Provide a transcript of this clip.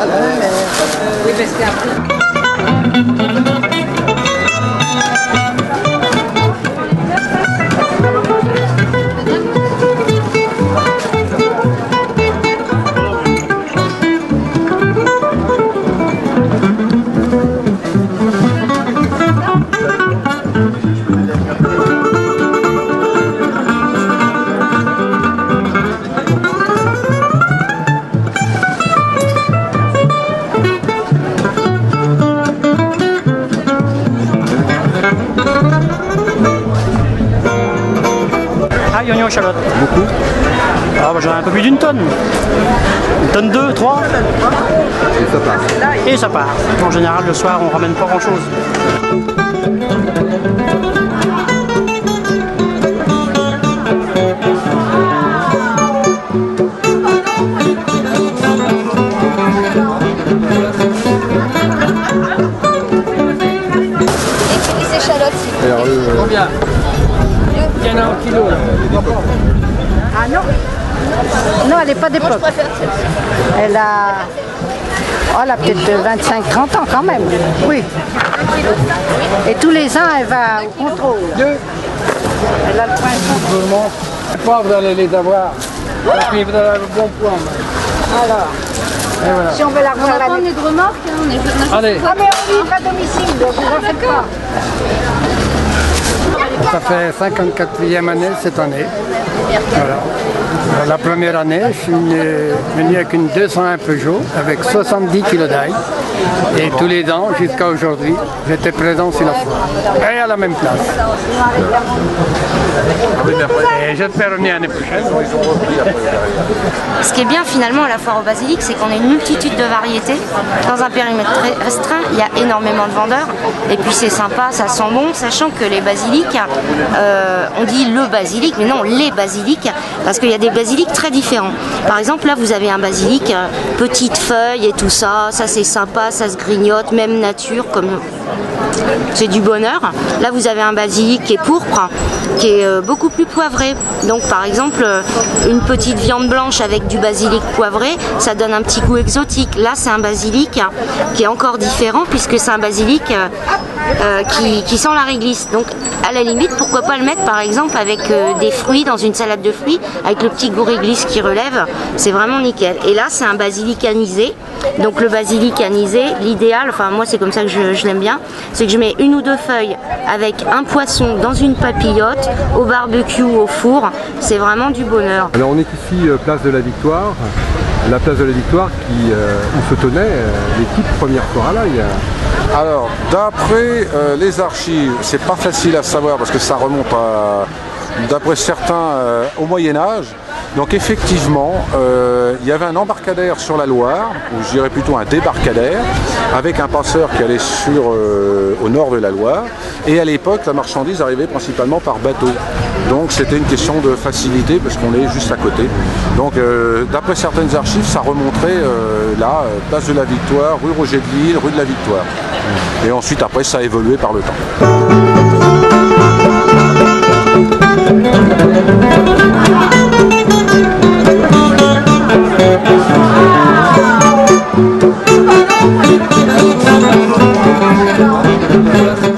là. Oui, parce qu'après... Ah, oignons échalotes. Beaucoup. Ah, bah, j'en ai un peu plus d'une tonne. Une tonne 2, 3. Et ça part. Et ça part. En général, le soir, on ramène pas grand chose. Et ces échalotes, Alors, Combien? Il y en a un kilo là. Ah non. Non, elle n'est pas d'époque. Elle a... Oh, elle a peut-être 25-30 ans quand même. Oui. Et tous les ans, elle va au contrôle. Elle a le poinçon. Pas, vous allez les avoir. Parce que vous avez le bon point. Alors, Et voilà. si on veut la revoir l'année... de remorque, on est Allez, Ah mais on livre à domicile, donc vous en faites pas. Ça fait 54e année cette année. Voilà. La première année, je suis venu avec une 201 Peugeot avec 70 kg d'ail. Et tous les ans, jusqu'à aujourd'hui, j'étais présent sur la foire. Et à la même place. Et j'espère revenir l'année prochaine. Ce qui est bien finalement à la foire au basilic, c'est qu'on a une multitude de variétés. Dans un périmètre très restreint, il y a énormément de vendeurs. Et puis c'est sympa, ça sent bon, sachant que les basiliques, on dit le basilic, mais non, les basiliques, parce qu'il y a des basiliques très différents. Par exemple, là vous avez un basilic, petites feuilles et tout ça, ça c'est sympa, ça se grignote, même nature, comme c'est du bonheur. Là vous avez un basilic qui est pourpre, qui est beaucoup plus poivré. Donc par exemple, une petite viande blanche avec du basilic poivré, ça donne un petit goût exotique. Là c'est un basilic qui est encore différent puisque c'est un basilic qui sent la réglisse. Donc à la limite, pourquoi pas le mettre par exemple avec des fruits dans une salade de fruits, avec le petit goût réglisse qui relève, c'est vraiment nickel. Et là c'est un basilic anisé. Donc le basilic anisé, l'idéal, enfin moi c'est comme ça que je l'aime bien, c'est que je mets une ou deux feuilles avec un poisson dans une papillote, au barbecue ou au four, c'est vraiment du bonheur. Alors on est ici place de la Victoire. La place de la Victoire où se tenait l'équipe première foire à l'ail. Alors, d'après les archives, c'est pas facile à savoir parce que ça remonte d'après certains au Moyen-Âge. Donc effectivement, il y avait un embarcadère sur la Loire, ou je dirais plutôt un débarcadère, avec un passeur qui allait au nord de la Loire. Et à l'époque, la marchandise arrivait principalement par bateau. Donc c'était une question de facilité parce qu'on est juste à côté. Donc d'après certaines archives, ça remonterait là, place de la Victoire, rue Roger de Lille, rue de la Victoire. Et ensuite, après, ça a évolué par le temps. Merci.